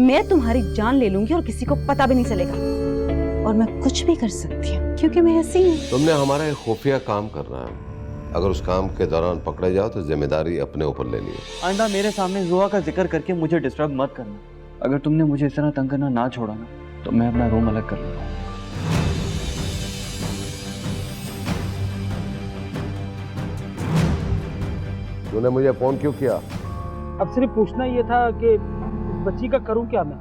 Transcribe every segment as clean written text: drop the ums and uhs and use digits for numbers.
मैं तुम्हारी जान ले लूंगी और किसी को पता भी नहीं चलेगा। और मैं कुछ भी कर सकती हूँ क्योंकि मैं ऐसी हूँ। तुमने हमारा एक खुफिया काम करना है, अगर उस काम के दौरान पकड़े जाओ तो जिम्मेदारी अपने ऊपर लेनी है। आइंदा मेरे सामने जुआ का जिक्र करके मुझे डिस्टर्ब मत करना। अगर तुमने मुझे इस तरह तंग करना ना छोड़ा ना तो मैं अपना रूम अलग कर लूंगा। तूने मुझे फोन क्यों किया? अब सिर्फ पूछना ये था कि इस बच्ची का करूं क्या मैं?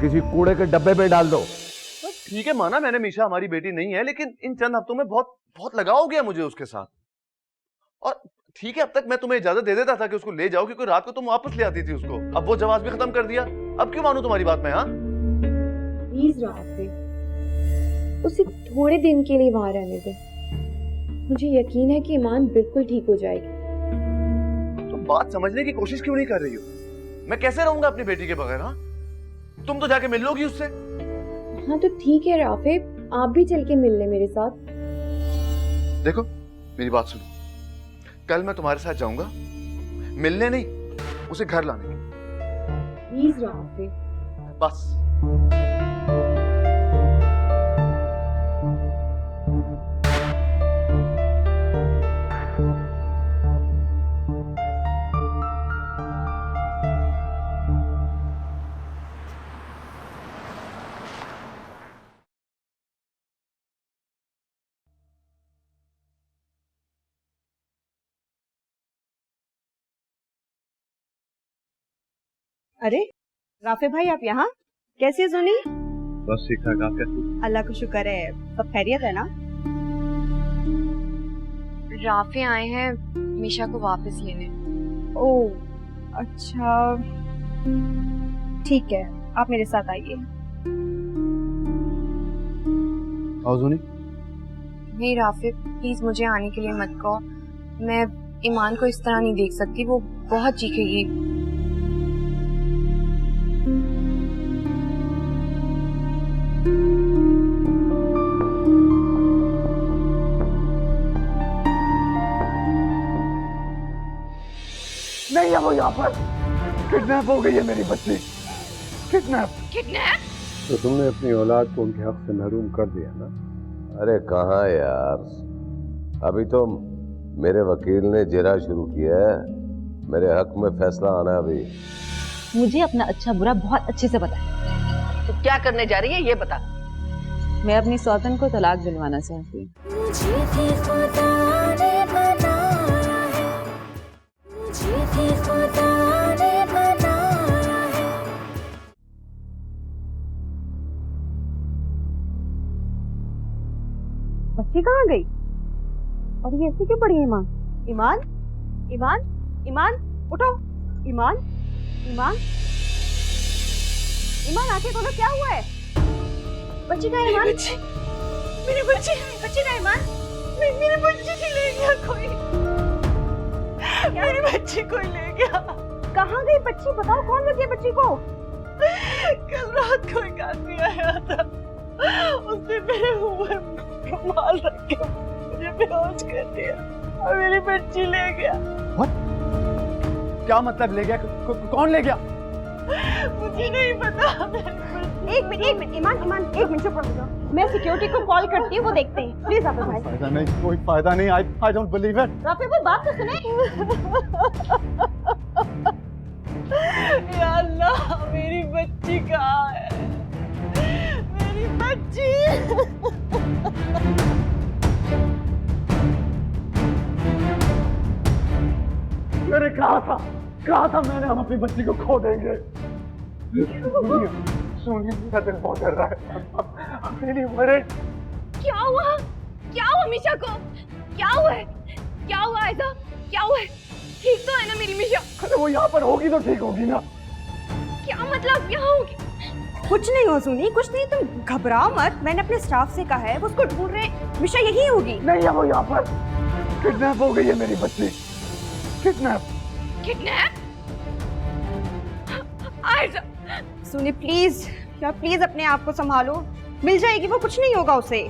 किसी कूड़े के डब्बे में डाल दो। ठीक है, माना मैंने, मीशा हमारी बेटी नहीं है, लेकिन इन चंद हफ्तों में बहुत बहुत लगाव हो गया मुझे उसके साथ। और ठीक है, अब तक मैं तुम्हें इजाजत दे देता था कि उसको ले जाओ, क्योंकि रात को तुम वापस ले आती थी उसको। अब वो जवाब भी खत्म कर दिया, अब क्यों मानूं तुम्हारी बात में? हाँ प्लीज राफिक, उसे थोड़े दिन के लिए वहां रहने दे। मुझे यकीन है कि ईमान बिल्कुल ठीक हो जाएगी। तुम बात समझने की कोशिश क्यों नहीं कर रही हो? मैं कैसे रहूंगा अपनी बेटी के बगैर? हाँ, तुम तो जाके मिल लोगी उससे। हाँ तो ठीक है राफिक, आप भी चल के मिल ले मेरे साथ। देखो मेरी बात सुनो, कल मैं तुम्हारे साथ जाऊंगा, मिलने नहीं, उसे घर लाने। प्लीज राफिक। बस। अरे राफे भाई, आप यहाँ? कैसी है सुनी? बस ठीक ठाक, आप कैसे? अल्लाह का शुक्र है, सब खैरियत है ना? राफे आए हैं मीशा को वापस लेने। ओह अच्छा, ठीक है, आप मेरे साथ आइए। नहीं राफिक, प्लीज मुझे आने के लिए मत कहो। मैं ईमान को इस तरह नहीं देख सकती, वो बहुत चीखेगी। नहीं है वो यहाँ पर। किडनैप हो गई है मेरी बच्ची। किडनैप। किडनैप? तो तुमने अपनी औलाद को उनके हक से महरूम कर दिया ना? अरे कहाँ यार, अभी तो मेरे वकील ने जिरा शुरू किया है, मेरे हक में फैसला आना है अभी। मुझे अपना अच्छा बुरा बहुत अच्छे से पता है। तो क्या करने जा रही है ये बता। मैं अपनी सौतन को तलाक दिलवाना चाहती हूँ। बच्ची कहाँ गई? और ये ऐसे क्यों पड़ी है? ईमान, ईमान, ईमान, ईमान, उठो। ईमान, ईमान, ईमान, आंखें खोलो, क्या हुआ है? बच्ची का ईमान, मेरी बच्ची, बच्ची का ईमान, मेरी बच्ची को ले गया कोई, मेरी बच्ची को ले गया। कहाँ गई बच्ची? बताओ, कौन ले गया बच्ची को? कल रात को एक आदमी आया था, उसने मेरे मुंह में रुमाल रख के मुझे बेहोश कर दिया और मेरी बच्ची ले गया। क्या मतलब ले गया? कौन ले गया? मुझे नहीं पता। एक मिनट ईमान, ईमान, एक मिनट चुप रहो। मैं सिक्योरिटी को कॉल करती हूँ, वो देखते हैं। प्लीज राफे भाई। फायदा नहीं, कोई फायदा नहीं। I don't believe it. Rafe भाई बात तो सुने। या अल्लाह, मेरी बच्ची कहाँ है? मेरी बच्ची। मैंने कहा था मैंने, हम अपनी बच्ची को खो देंगे। सोनिया, मेरा दिल बहुत डर रहा है। मेरी मरे। क्या हुआ? क्या हुआ मीशा को? क्या हुआ है? क्या हुआ ऐसा? क्या हुआ है? ठीक तो है ना मेरी मीशा? अरे वो यहाँ पर होगी तो ठीक होगी ना? क्या मतलब यहाँ होगी? कुछ नहीं हो सुनी, कुछ नहीं, तुम घबराओ मत। मैंने अपने स्टाफ से कहा है, वो उसको ढूंढ रहे हैं। मिशा यही होगी। नहीं है वो यहाँ पर। किडनैप हो गई है मेरी बच्ची। किडनैप। किडनैप? आयशा, सुनी प्लीज, या प्लीज अपने आप को संभालो। मिल जाएगी वो, कुछ नहीं होगा उसे।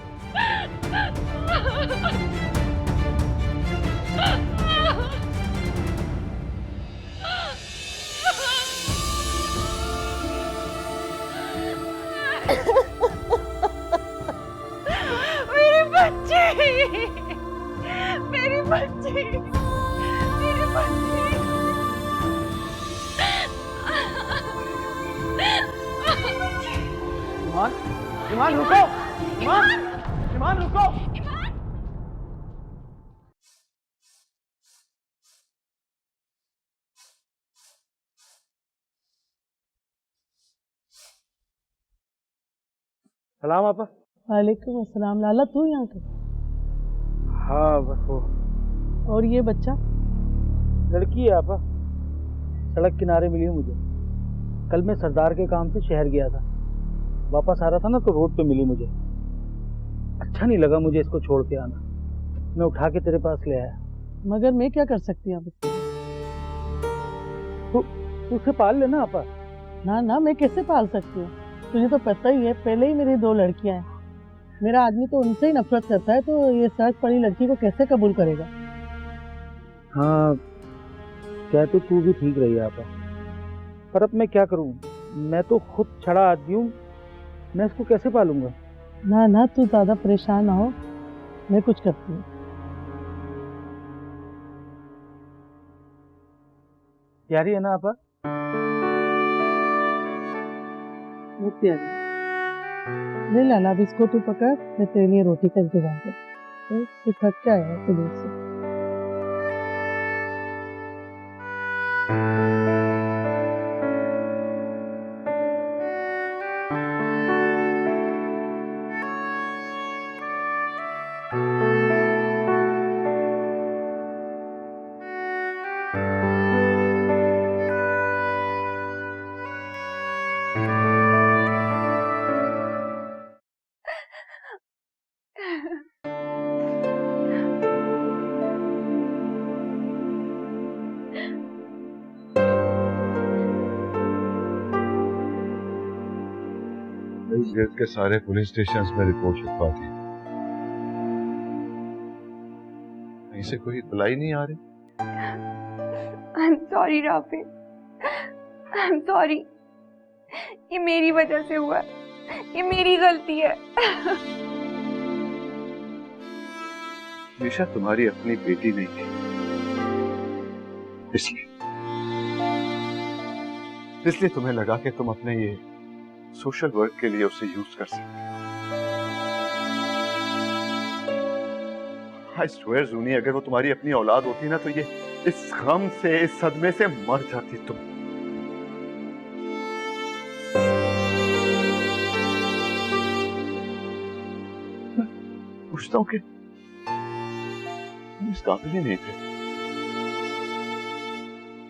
ईमान रुको, ईमान, ईमान रुको। सलाम आपा। वालेकुम अस्सलाम। लाला तू यहाँ का? हाँ बस वो और ये बच्चा? लड़की है आपा, सड़क किनारे मिली मुझे। कल मैं सरदार के काम से शहर गया था, वापस आ रहा था ना तो रोड पे मिली मुझे। अच्छा नहीं लगा मुझे इसको छोड़ के आना, मैं उठा के तेरे पास ले आया। मगर मैं क्या कर सकती हूँ? तू उसे पाल लेना आपा। ना ना, मैं कैसे पाल सकती हूँ? तुझे तो पता ही है, पहले ही मेरी 2 लड़कियां हैं। मेरा आदमी तो उनसे ही नफरत करता है, तो ये सड़क पड़ी लड़की को कैसे कबूल करेगा? हाँ, क्या तो तू भी ठीक रही आपा, पर अब मैं क्या करूँ? मैं तो खुद छड़ा आदमी हूँ, मैं इसको कैसे पालूंगा? ना ना, तू ज्यादा परेशान ना हो, मैं कुछ करती हूँ। प्यारी है ना आपा? वो प्यारी। ले लाला, अब इसको तू पकड़, मैं तेरे लिए रोटी का इंतजाम कर। तू थक के आया है तो दूर से। इस गेट के सारे पुलिस स्टेशन में रिपोर्ट लिखवा दी, कहीं से कोई इत्तला नहीं आ रही। I'm sorry Rafi, I'm sorry। ये मेरी वजह से हुआ, ये मेरी गलती है। निशा तुम्हारी अपनी बेटी नहीं थी, इसलिए तुम्हें लगा कि तुम अपने ये सोशल वर्क के लिए उसे यूज कर सकते। आई स्वेयर जूनी, अगर वो तुम्हारी अपनी औलाद होती ना तो ये इस गम से, इस सदमे से मर जाती तुम। पूछता हूँ कि हम इस काबिल ही नहीं थे।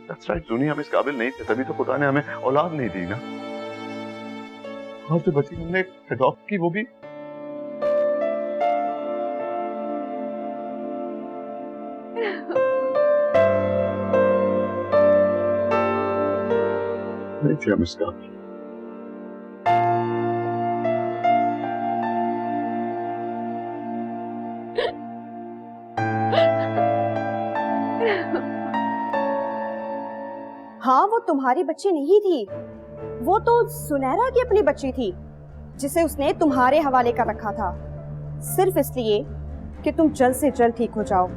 That's right, जूनी, हम इस काबिल नहीं थे, तभी तो खुदा ने हमें औलाद नहीं दी ना। और जो बच्ची हमने अडॉप्ट की वो भी नहीं थे हम इसका। हाँ, वो तुम्हारी बच्ची नहीं थी, वो तो सुनहरा की अपनी बच्ची थी, जिसे उसने तुम्हारे हवाले कर रखा था, सिर्फ इसलिए कि तुम जल्द से जल्द ठीक हो जाओ।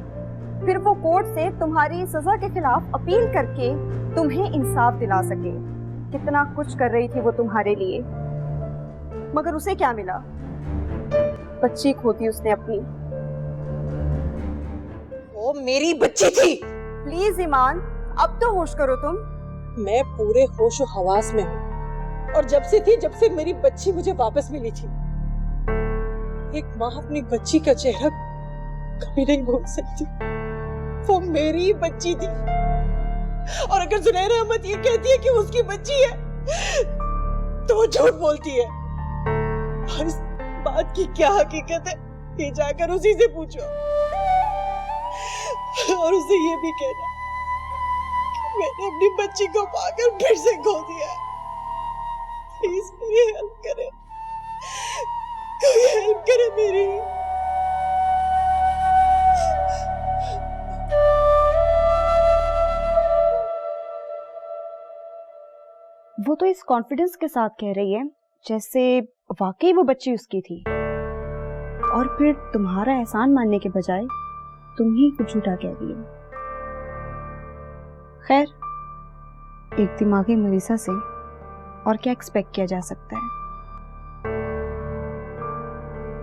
फिर वो कोर्ट से तुम्हारी सजा के खिलाफ अपील करके तुम्हें इंसाफ दिला सके। कितना कुछ कर रही थी वो तुम्हारे लिए, मगर उसे क्या मिला? बच्ची खोती उसने अपनी। वो मेरी बच्ची थी। प्लीज ईमान, अब तो होश करो तुम। मैं पूरे होश और हवास में हूँ, और जब से मेरी बच्ची मुझे वापस मिली थी। एक माँ अपनी बच्ची का चेहरा कभी नहीं भूल सकती। वो मेरी बच्ची थी, और अगर जुनैर अहमद ये कहती है कि उसकी बच्ची है तो वो झूठ बोलती है। और इस बात की क्या हकीकत है ये जाकर उसी से पूछो, और उसे ये भी कहना मैंने अपनी बच्ची को पाकर फिर से खो दिया। प्लीज मेरी हेल्प करे, कोई हेल्प करे मेरी। वो तो इस कॉन्फिडेंस के साथ कह रही है जैसे वाकई वो बच्ची उसकी थी, और फिर तुम्हारा एहसान मानने के बजाय तुम ही कुछ झूठा कह रही है। खैर, एक दिमागी मरीजा से और क्या एक्सपेक्ट किया जा सकता है।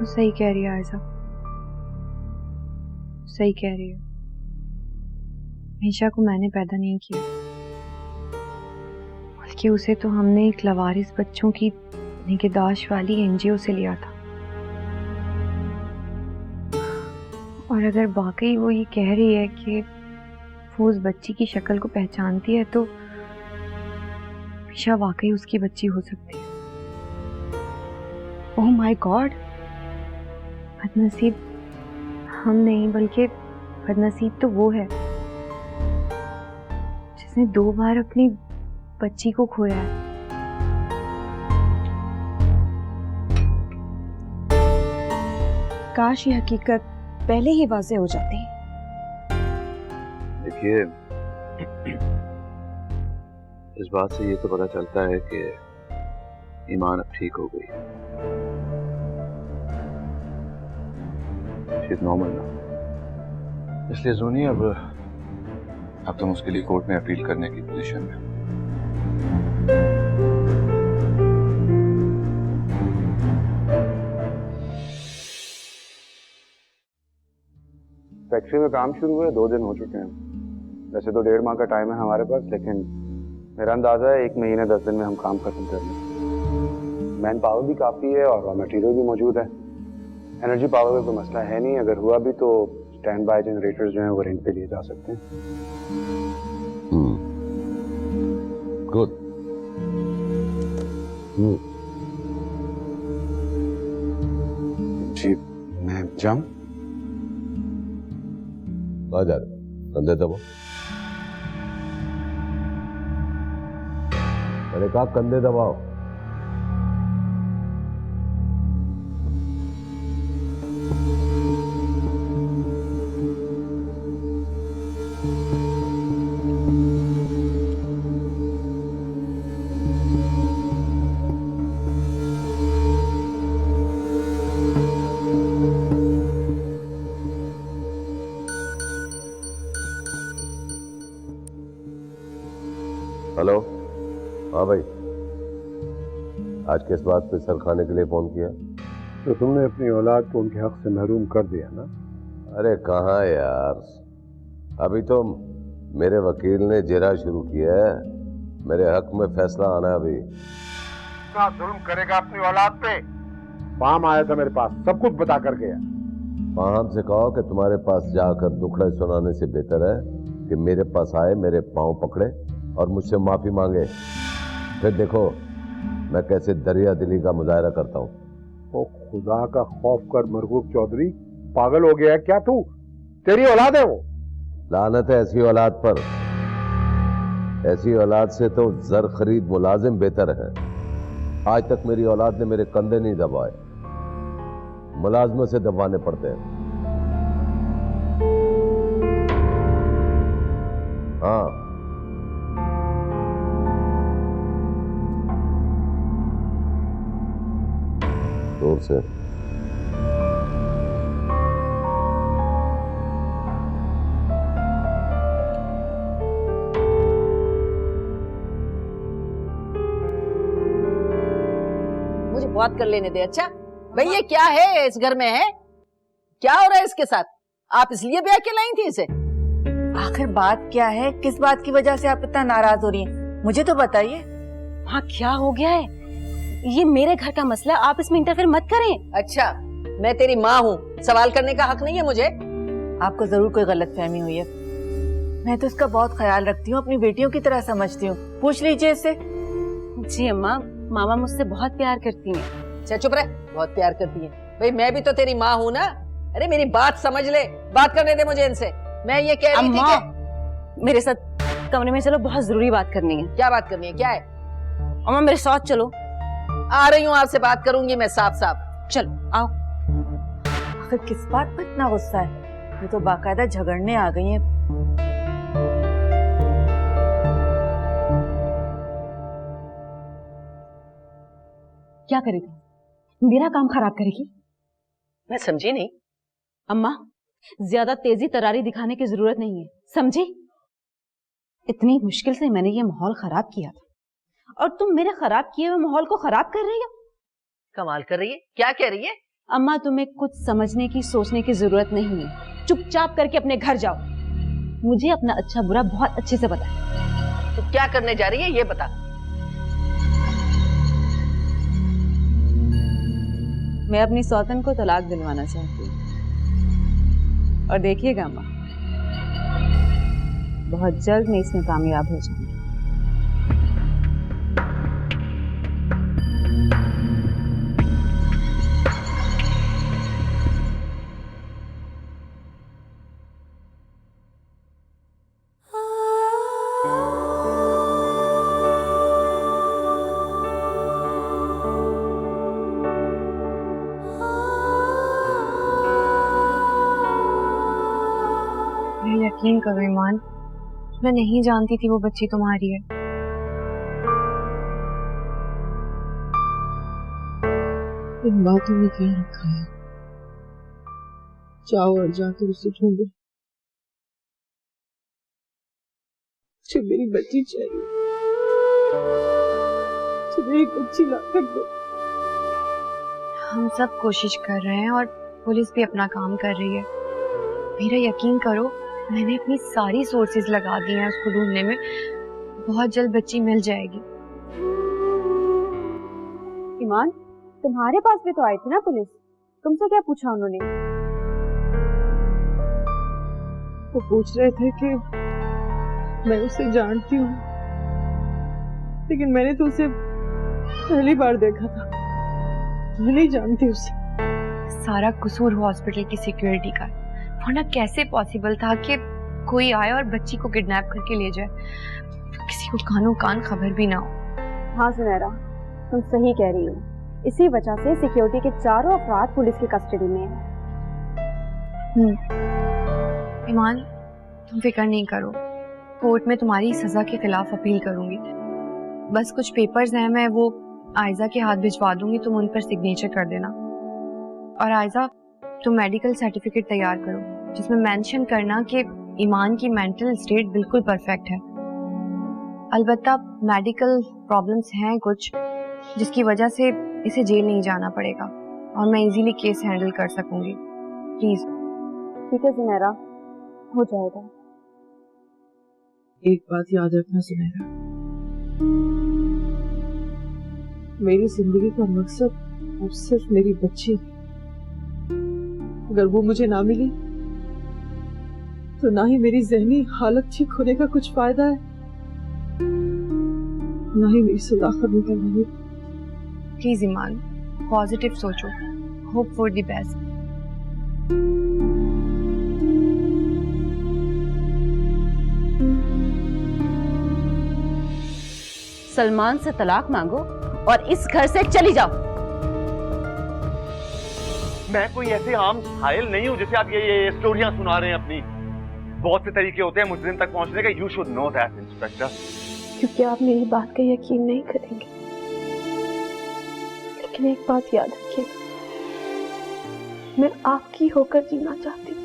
वो सही कह रही है आयशा, सही कह रही है। मीशा को मैंने पैदा नहीं किया, बल्कि उसे तो हमने एक लवारिस बच्चों की निगहदाश्त वाली एनजीओ से लिया था। और अगर वाकई वो ये कह रही है कि वो उस बच्ची की शक्ल को पहचानती है, तो मीशा वाकई उसकी बच्ची हो सकती है। ओह माय गॉड, बदनसीब हम नहीं बल्कि बदनसीब तो वो है जिसने 2 बार अपनी बच्ची को खोया है। काश ये हकीकत पहले ही वाज़ेह हो जाती। देखिए, इस बात से ये तो पता चलता है कि ईमान अब ठीक हो गई है। She's normal now. इसलिए जोनी अब तुम उसके लिए कोर्ट में अपील करने की पोजीशन में हो। फैक्ट्री में काम शुरू हुए 2 दिन हो चुके हैं। वैसे तो 1.5 माह का टाइम है हमारे पास, लेकिन मेरा अंदाजा है 1 महीने 10 दिन में हम काम खत्म कर लेंगे। मैन पावर भी काफ़ी है और रॉ मटेरियल भी मौजूद है। एनर्जी पावर का कोई मसला है नहीं, अगर हुआ भी तो स्टैंड बाय जनरेटर्स जो हैं वो रेंट पे लिए जा सकते हैं। गुड। जी मैं जाऊं? कहाँ जा रहे? कंधे दबाओ। मैंने कहा कंधे दबाओ। हेलो, हाँ भाई, आज किस बात पे सर खाने के लिए फोन किया? तो तुमने अपनी औलाद को उनके हक से महरूम कर दिया ना? अरे कहाँ यार, अभी तो मेरे वकील ने जेरा शुरू किया है, मेरे हक में फैसला आना है अभी। क्या जुल्म करेगा अपनी औलाद पे? पाम आया था मेरे पास, सब कुछ बता कर गया। पाम से कहो कि तुम्हारे पास जाकर दुखड़े सुनाने से बेहतर है कि मेरे पास आए, मेरे पांव पकड़े और मुझसे माफी मांगे। फिर देखो मैं कैसे दरिया दिली का मुजाहरा करता हूँ। ओ खुदा का खौफ कर मरगूब चौधरी, पागल हो गया है क्या तू? तेरी औलाद है वो। लानत है ऐसी औलाद पर। ऐसी औलाद से तो जर खरीद मुलाजिम बेहतर है। आज तक मेरी औलाद ने मेरे कंधे नहीं दबाए, मुलाजमों से दबाने पड़ते हैं। हाँ, जोर से। मुझे बात कर लेने दे। अच्छा भाई, ये क्या है इस घर में? है क्या हो रहा है इसके साथ? आप इसलिए ब्याह के लाई थी इसे? आखिर बात क्या है? किस बात की वजह से आप इतना नाराज हो रही हैं? मुझे तो बताइए। हाँ, क्या हो गया है? ये मेरे घर का मसला है, आप इसमें इंटरफेयर मत करें। अच्छा, मैं तेरी माँ हूँ, सवाल करने का हक नहीं है मुझे? आपको जरूर कोई गलतफहमी हुई है। मैं तो इसका बहुत ख्याल रखती हूँ, अपनी बेटियों की तरह समझती हूँ। पूछ लीजिए इससे। जी अम्मा, मामा मुझसे बहुत प्यार करती हैं। अच्छा चुप रह, बहुत प्यार करती है। भाई मैं भी तो तेरी माँ हूँ ना। अरे मेरी बात समझ ले, बात करने दे मुझे इनसे। मैं ये कह रही थी कि मेरे साथ कमरे में चलो, बहुत जरूरी बात करनी है। क्या बात करनी है? क्या है? अम्मा मेरे साथ चलो। आ रही हूँ, आपसे बात करूंगी मैं साफ साफ। चलो आओ। आखिर किस बात पर इतना गुस्सा है? ये तो बाकायदा झगड़ने आ गई हैं। क्या करेगी? मेरा काम खराब करेगी? मैं समझी नहीं। अम्मा, ज्यादा तेजी तरारी दिखाने की जरूरत नहीं है, समझी? इतनी मुश्किल से मैंने ये माहौल खराब किया था और तुम मेरे खराब किए हुए माहौल को खराब कर रही हो। कमाल कर रही है। क्या कह रही है? अम्मा, तुम्हें कुछ समझने की सोचने की जरूरत नहीं है। चुपचाप करके अपने घर जाओ। मुझे अपना अच्छा बुरा बहुत अच्छे से पता है। तो क्या करने जा रही है ये बता। मैं अपनी सौतन को तलाक दिलवाना चाहती हूँ और देखिएगा अम्मा, बहुत जल्द मैं इसमें कामयाब हो जाऊंगी। यकीन करो ईमान, मैं नहीं जानती थी वो बच्ची तुम्हारी है। इन बातों में क्या रखा है? जाओ और जाकर उसे ढूंढो। मुझे मेरी बच्ची चाहिए। मुझे एक बच्ची लाकर दो। हम सब कोशिश कर रहे हैं और पुलिस भी अपना काम कर रही है। मेरा यकीन करो, मैंने अपनी सारी सोर्सेज लगा दी हैं उसको ढूंढने में। बहुत जल्द बच्ची मिल जाएगी। ईमान, तुम्हारे पास भी तो आई थी ना पुलिस, तुमसे क्या पूछा उन्होंने? वो पूछ रहे थे कि मैं उसे जानती हूँ, लेकिन मैंने तो उसे पहली बार देखा था। मैं नहीं जानती उसे। सारा कसूर हॉस्पिटल की सिक्योरिटी का, वरना कैसे पॉसिबल था कि कोई आए और बच्ची को किडनैप करके ले जाए, किसी को कानों कान खबर भी ना हो। हाँ सुनैरा, तुम सही कह रही हो। इसी वजह से सिक्योरिटी के चारों अफराद पुलिस की कस्टडी में हैं। ईमान, तुम फिक्र नहीं करो, कोर्ट में तुम्हारी सजा के खिलाफ अपील करूंगी। बस कुछ पेपर्स हैं, मैं वो आयजा के हाथ भिजवा दूंगी, तुम उन पर सिग्नेचर कर देना। और आयजा, तुम मेडिकल सर्टिफिकेट तैयार करो जिसमें मेंशन करना कि ईमान की मेंटल स्टेट बिल्कुल परफेक्ट है। अलबत्ता मेडिकल प्रॉब्लम्स हैं कुछ, जिसकी वजह से इसे जेल नहीं जाना पड़ेगा और मैं इजीली केस हैंडल कर सकूंगी। प्लीज। ठीक है सुनैरा, हो जाएगा। एक बात याद रखना सुनैरा, मेरी जिंदगी का मकसद अब सिर्फ मेरी बच्ची। अगर वो मुझे ना मिली तो ना ही मेरी जहनी हालत ठीक होने का कुछ फायदा है, ना ही मेरी सदाकत निकलने। प्लीज ईमान, पॉजिटिव सोचो, hope for the best. Salman से तलाक मांगो और इस घर से चली जाओ। मैं कोई ऐसे आम घायल नहीं हूँ जैसे आप ये स्टोरियां सुना रहे हैं अपनी। बहुत से तरीके होते हैं मुजरिम तक पहुंचने का। You should know that inspector. क्योंकि आप मेरी बात का यकीन नहीं करेंगे, लेकिन एक बात याद रखिएगा, मैं आपकी होकर जीना चाहती हूँ,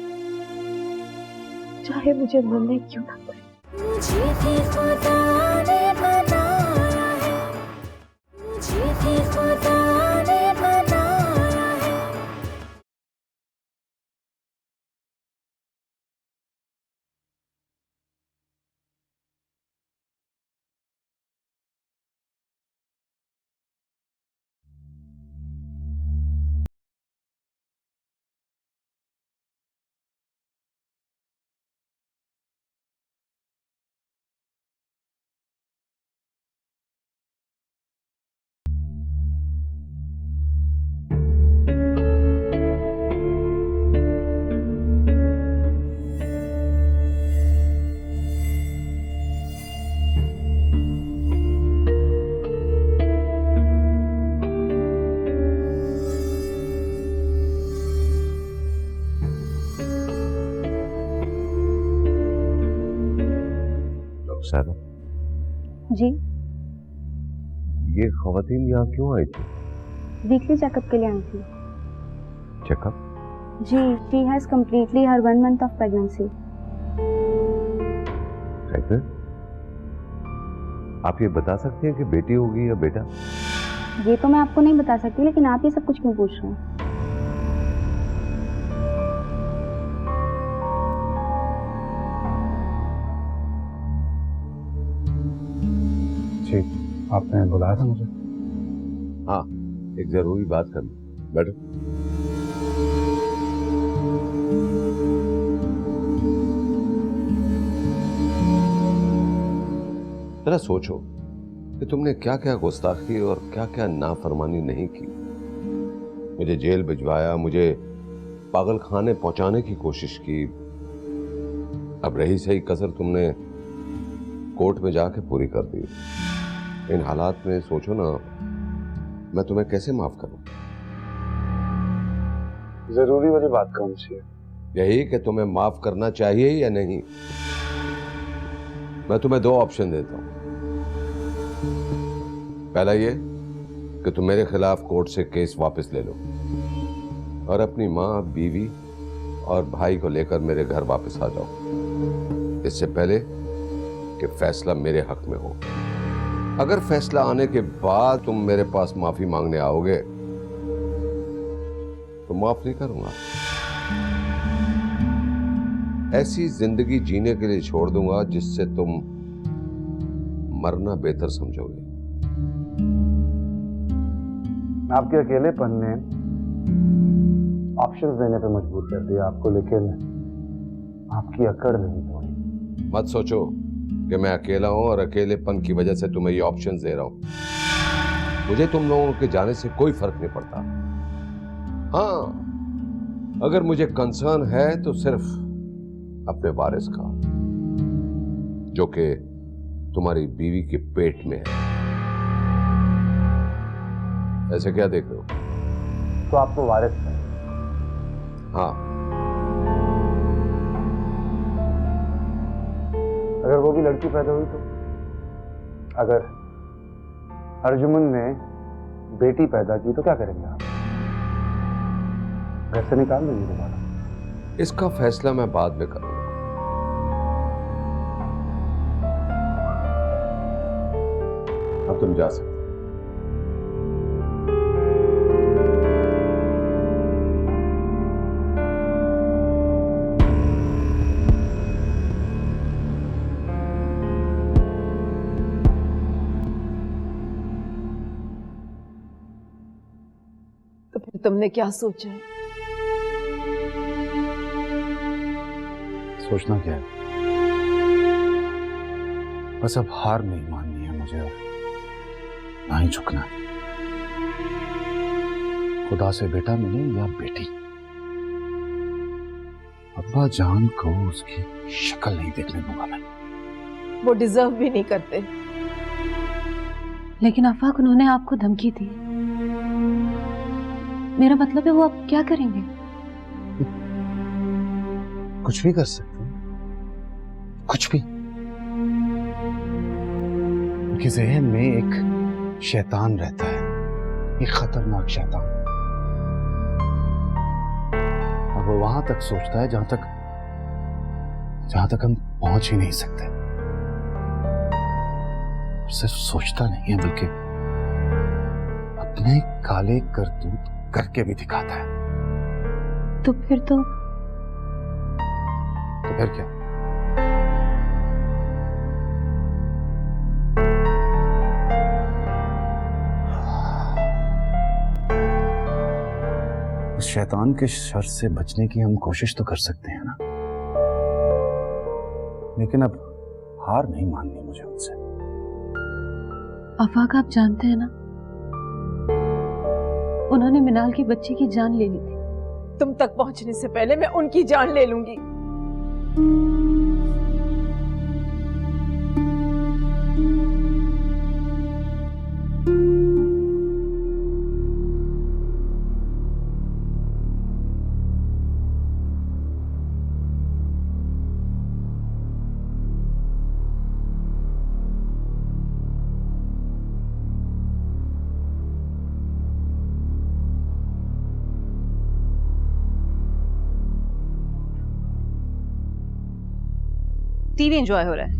चाहे मुझे मरने क्यों ना पड़े। मुझे भी खुदा ने बनाया है, मुझे भी खुदा ने बनाया है। सारा, जी, ये खवातीन यहाँ क्यों आई थी? वीकली चेकअप के लिए आई थी। चेकअप? जी, she has completely her 1 month of pregnancy. आप ये बता सकते हैं कि बेटी होगी या बेटा? ये तो मैं आपको नहीं बता सकती, लेकिन आप ये सब कुछ क्यों पूछ रहे हैं? जी, आपने बुलाया था मुझे? हाँ, एक जरूरी बात करनी। बैठो। जरा सोचो कि तुमने क्या क्या गुस्ताखी और क्या क्या नाफरमानी नहीं की। मुझे जेल भिजवाया, मुझे पागल खाने पहुंचाने की कोशिश की। अब रही सही कसर तुमने कोर्ट में जाके पूरी कर दी। इन हालात में सोचो ना, मैं तुम्हें कैसे माफ करूं? जरूरी वाली बात कौन सी है? यही कि तुम्हें माफ करना चाहिए या नहीं। मैं तुम्हें दो ऑप्शन देता हूं। पहला ये कि तुम मेरे खिलाफ कोर्ट से केस वापस ले लो और अपनी माँ, बीवी और भाई को लेकर मेरे घर वापस आ जाओ, इससे पहले कि फैसला मेरे हक में हो। अगर फैसला आने के बाद तुम मेरे पास माफी मांगने आओगे तो माफ नहीं करूंगा। ऐसी जिंदगी जीने के लिए छोड़ दूंगा जिससे तुम मरना बेहतर समझोगे। आपके अकेलेपन ने ऑप्शंस देने पे मजबूर कर दिया आपको, लेकिन आपकी अकड़ नहीं तोड़ी। मत सोचो कि मैं अकेला हूं और अकेलेपन की वजह से तुम्हें ये ऑप्शंस दे रहा हूं। मुझे तुम लोगों के जाने से कोई फर्क नहीं पड़ता। हाँ, अगर मुझे कंसर्न है तो सिर्फ अपने वारिस का, जो कि तुम्हारी बीवी के पेट में है। ऐसे क्या देख रहे हो? तो आपको वारिस है? हाँ। अगर वो भी लड़की पैदा हुई तो? अगर अर्जुमन ने बेटी पैदा की तो क्या करेंगे आप? घर से निकाल देंगे दोबारा? इसका फैसला मैं बाद में करूंगा। अब तुम जा सकते। तो फिर तुमने क्या सोचा है? सोचना क्या है? बस अब हार नहीं माननी है मुझे, ना ही झुकना। खुदा से बेटा मिले या बेटी, अब्बा जान को उसकी शक्ल नहीं देखने दूंगा मैं। वो डिजर्व भी नहीं करते। लेकिन आफाक, उन्होंने आपको धमकी दी। मेरा मतलब है वो आप क्या करेंगे? कुछ भी कर सकते हैं, कुछ भी। उनके ज़हन में एक शैतान रहता है, एक खतरनाक शैतान, और वो वहां तक सोचता है जहां तक हम पहुंच ही नहीं सकते। सिर्फ सोचता नहीं है बल्कि अपने काले करतूत करके भी दिखाता है। तो फिर क्या? उस शैतान के शर से बचने की हम कोशिश तो कर सकते हैं ना, लेकिन अब हार नहीं माननी मुझे उनसे। आफाक, आप जानते हैं ना, उन्होंने मिनाल की बच्ची की जान ले ली थी। तुम तक पहुंचने से पहले मैं उनकी जान ले लूंगी। टीवी एंजॉय हो रहा है।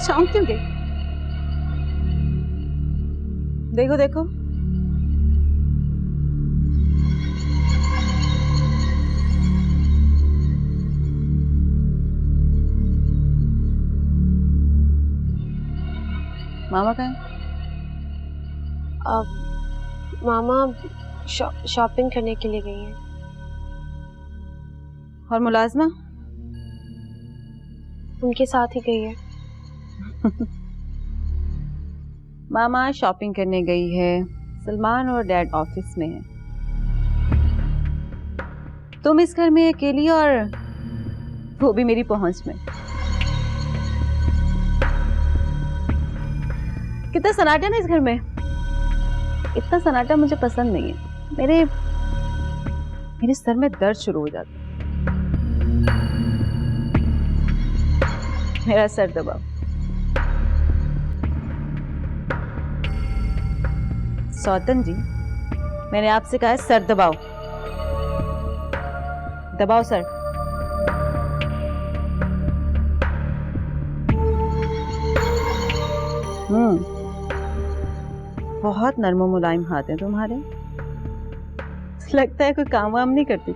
शाम क्यों गई? देखो देखो, मामा कहाँ हैं? मामा शॉपिंग करने के लिए गई हैं। और मुलाजमा? उनके साथ ही गई है। मामा शॉपिंग करने गई है, सलमान और डैड ऑफिस में है, तुम इस घर में अकेली और वो भी मेरी पहुंच में। कितना सन्नाटा ना इस घर में। इतना सन्नाटा मुझे पसंद नहीं है। मेरे सर में दर्द शुरू हो जाता है। मेरा सर दबाओ। सौतन जी, मैंने आपसे कहा है सर दबाओ। दबाओ सर। बहुत नर्म मुलायम हाथ हैं तुम्हारे। लगता है कोई काम वाम नहीं करती।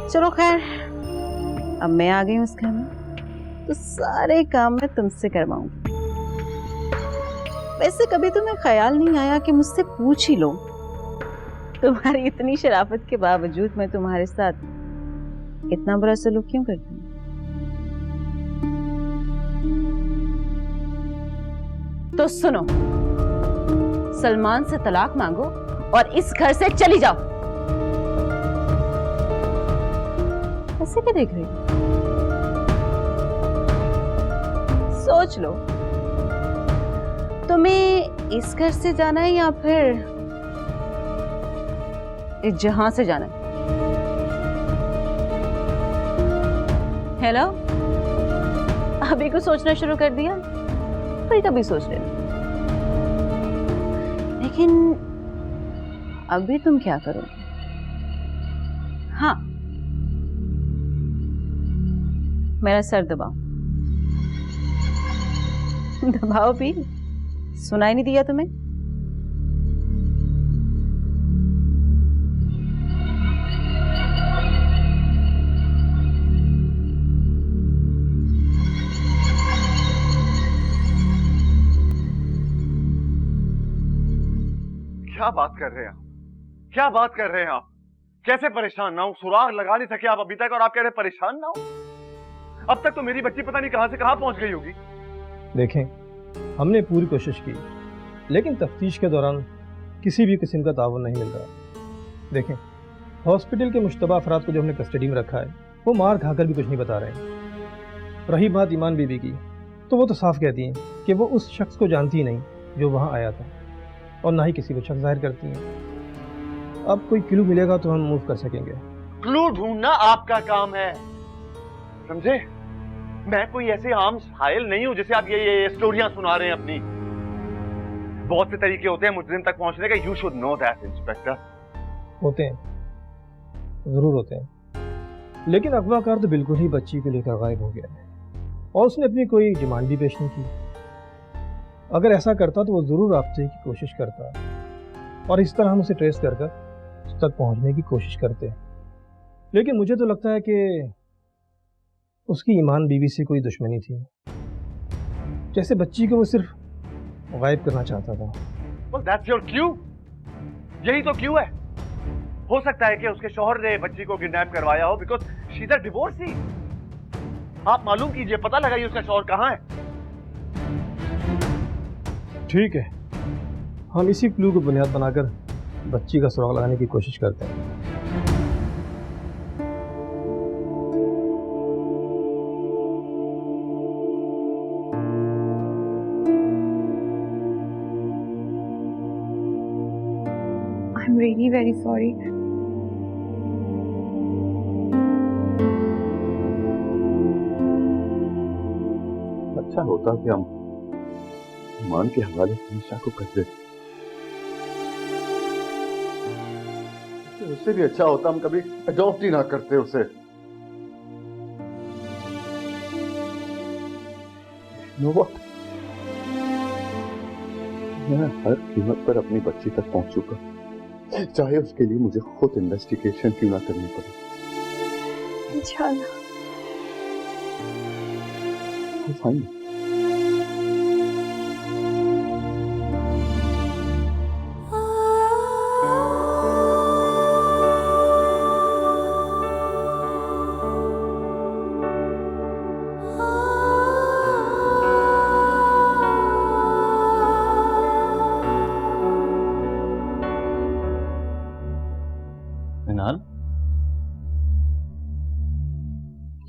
चलो खैर, अब मैं आ गई हूँ इस घर में, तो सारे काम मैं तुमसे करवाऊंगी। वैसे कभी तुम्हें ख्याल नहीं आया कि muझसे पूछ ही लो? तुम्हारी इतनी शराफत के बावजूद मैं तुम्हारे साथ इतना बुरा सलूक क्यों करती हूँ? तो सुनो, सलमान से तलाक मांगो और इस घर से चली जाओ। ऐसे क्या देख रही हो? सोच लो, तुम्हें इस घर से जाना है या फिर इस जहां से जाना है? हेलो, अभी को सोचना शुरू कर दिया? फिर कभी सोच लेना। लेकिन अभी तुम क्या करोगे? हाँ, मेरा सर दबाओ। दबाओ भी। सुनाई नहीं दिया तुम्हें? क्या बात कर रहे हैं आप? क्या बात कर रहे हैं आप? कैसे परेशान ना हो? सुराग लगा नहीं सके आप अभी तक और आप कह रहे हैं परेशान ना हो? अब तक तो मेरी बच्ची पता नहीं कहां से कहां पहुंच गई होगी। देखें, हमने पूरी कोशिश की, लेकिन तफ्तीश के दौरान किसी भी किस्म का ताउन नहीं मिल रहा। देखें, हॉस्पिटल के मुश्तबा अफराद को जो हमने कस्टडी में रखा है, वो मार खाकर भी कुछ नहीं बता रहे हैं। रही बात ईमान बीबी की, तो वो तो साफ कहती हैं कि वो उस शख्स को जानती ही नहीं जो वहाँ आया था, और ना ही किसी को शक जाहिर करती हैं। अब कोई क्लू मिलेगा तो हम मूव कर सकेंगे। क्लू ढूंढना आपका काम है, समझे? मैं कोई ऐसे आम साहिल नहीं हूं जैसे आप ये स्टोरियां सुना रहे हैं अपनी। बहुत से तरीके होते हैं मुजरिम तक पहुंचने का। You should know that inspector. होते हैं, जरूर होते हैं, लेकिन अगवाकार तो बिल्कुल ही बच्ची को लेकर गायब हो गया है और उसने अपनी कोई डिमांड भी पेश नहीं की। अगर ऐसा करता तो वो जरूर आपसे की कोशिश करता, और इस तरह हम उसे ट्रेस कर उस तक पहुंचने की कोशिश करते। लेकिन मुझे तो लगता है कि उसकी ईमान बीवी से कोई दुश्मनी थी, जैसे बच्ची को वो सिर्फ गायब करना चाहता था। Well, that's your cue? यही तो क्यू है। हो सकता है कि उसके शौहर ने बच्ची को किडनैप करवाया हो, because she is a divorcee. आप मालूम कीजिए, पता लगाइए उसका शौहर कहाँ है। ठीक है, हम इसी क्लू को बुनियाद बनाकर बच्ची का सुराग लगाने की कोशिश करते हैं। I'm really very sorry. अच्छा होता कि हम मान के हवाले निशा को कर देते, उससे भी अच्छा होता हम कभी अडॉप्ट ही ना करते उसे। You know what? मैं हर कीमत पर अपनी बच्ची तक पहुंच चुका, चाहे उसके लिए मुझे खुद इन्वेस्टिगेशन क्यों ना करनी पड़े। इंशाल्लाह। फाइन।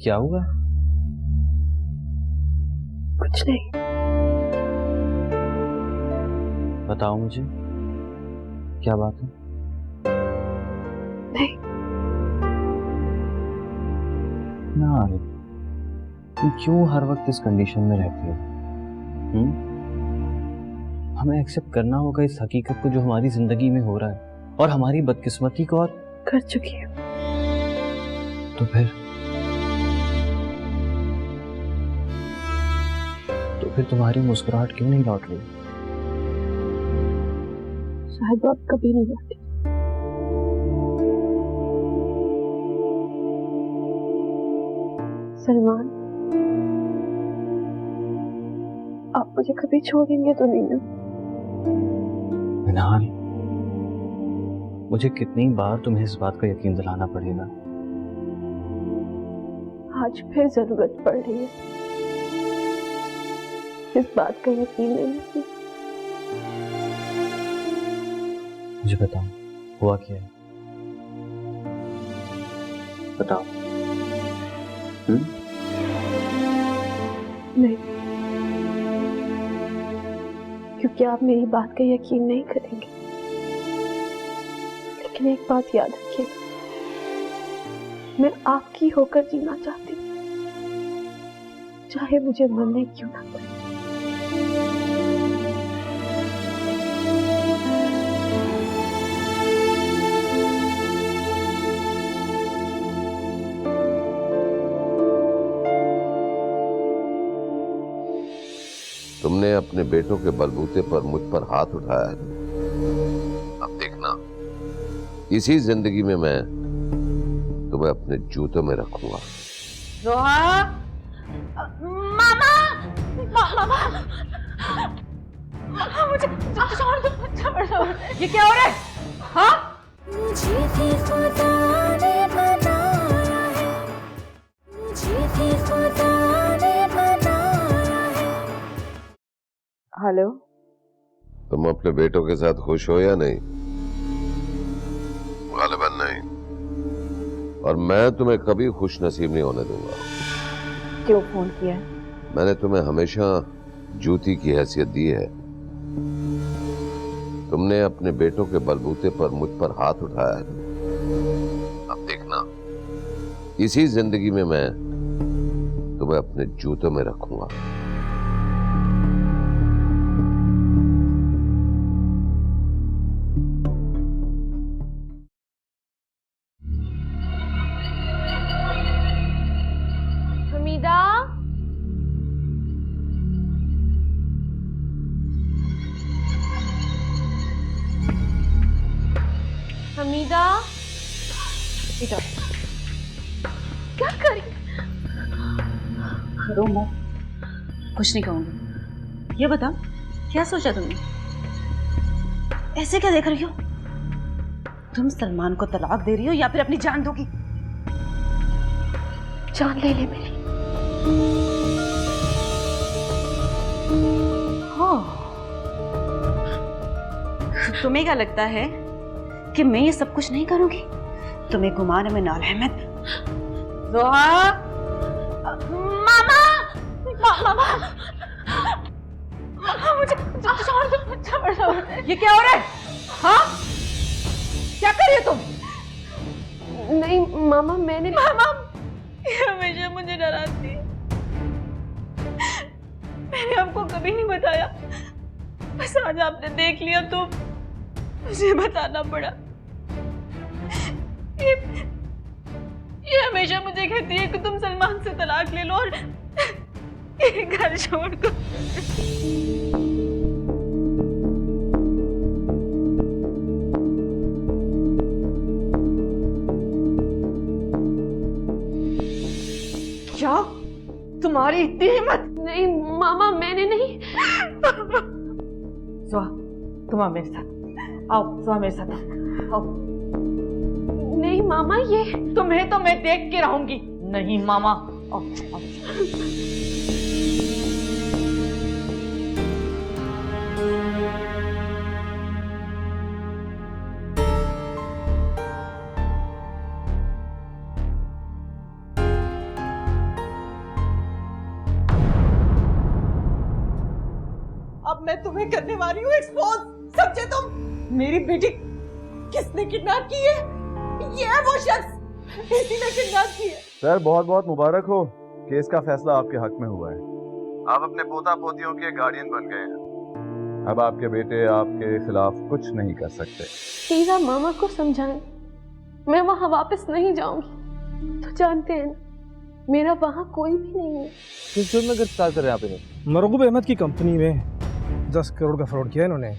क्या हुआ? कुछ नहीं। बताओ मुझे, क्या बात है? नहीं। ना, तुम क्यों हर वक्त इस कंडीशन में रहती हो? हमें एक्सेप्ट करना होगा इस हकीकत को जो हमारी जिंदगी में हो रहा है, और हमारी बदकिस्मती को। और कर चुकी हूँ। तो फिर तुम्हारी मुस्कुराहट क्यों नहीं लौट रही? शायद वो अब कभी नहीं लौटी। सलमान, आप मुझे कभी छोड़ेंगे तो नहीं ना? मिनाल, मुझे कितनी बार तुम्हें इस बात का यकीन दिलाना पड़ेगा? आज फिर जरूरत पड़ रही है इस बात का यकीन लेने की। मुझे बताओ, हुआ क्या है? बताओ। नहीं, क्योंकि आप मेरी बात का यकीन नहीं करेंगे। लेकिन एक बात याद रखिएगा, मैं आपकी होकर जीना चाहती हूँ, चाहे मुझे मरने क्यों ना पड़े। तुमने अपने बेटों के बलबूते पर मुझ पर हाथ उठाया है। अब देखना, इसी जिंदगी में मैं तुम्हें अपने जूतों में रखूंगा। रोहा, मामा, मामा, मुझे छोड़ दो, छोड़। ये क्या हो रहा है? हाँ? मुझे भी खुदा ने बनाया है, मुझे भी खुदा ने बनाया है। हेलो, तुम अपने बेटों के साथ खुश हो या नहीं? गालिबन नहीं, और मैं तुम्हें कभी खुश नसीब नहीं होने दूंगा। क्यों फोन किया है? मैंने तुम्हें हमेशा जूती की हैसियत दी है। तुमने अपने बेटों के बलबूते पर मुझ पर हाथ उठाया है। अब देखना, इसी जिंदगी में मैं तुम्हें अपने जूतों में रखूंगा। हमीदा, हमीदा, इधर क्या करी? रो मत, कुछ नहीं कहूंगी। ये बता, क्या सोचा तुमने? ऐसे क्या देख रही हो? तुम सलमान को तलाक दे रही हो या फिर अपनी जान दोगी? जान ले मेरी। तुम्हें क्या लगता है कि मैं ये सब कुछ नहीं करूंगी? तुम्हें घुमाने में नाल अहमद। रोहा, मामा, मामा, मुझे छोड़ दो, छोड़। ये क्या हो रहा है? हाँ? क्या कर रही हो तुम? नहीं मामा, मैंने मामा, ये हमेशा मुझे डराती है। मैंने आपको कभी नहीं बताया, बस आज आपने देख लिया तो मुझे बताना पड़ा। ये हमेशा मुझे कहती है कि तुम सलमान से तलाक ले लो और ये घर छोड़ दो। क्या तुम्हारी इतनी हिम्मत? नहीं मामा, मैंने नहीं। सुहा, तुम आओ मेरे साथ। आओ सुहा, मेरे साथ आओ। नहीं मामा, ये तुम्हें तो मैं देख के रहूंगी। नहीं मामा, आओ, आओ। अब मैं तुम्हें करने वाली हूँ एक्सपोज। समझे तुम? मेरी बेटी किसने किडनैप की है? ये है वो शख्स, इसी ने किडनैप की है। सर बहुत बहुत मुबारक हो, केस का फैसला आपके हक में हुआ है। आप अपने पोता पोतियों के गार्डियन बन गए हैं। अब आपके बेटे आपके खिलाफ कुछ नहीं कर सकते। प्लीज आप मामा को समझाएं, मैं वहाँ वापस नहीं जाऊंगी। तो जानते हैं ना, मेरा वहाँ कोई भी नहीं है। किस जुर्म में गिरफ्तार कर रहे हैं आप इन्हें? मरगूब अहमद की कंपनी में 10 करोड़ का फ्रॉड किया इन्होंने।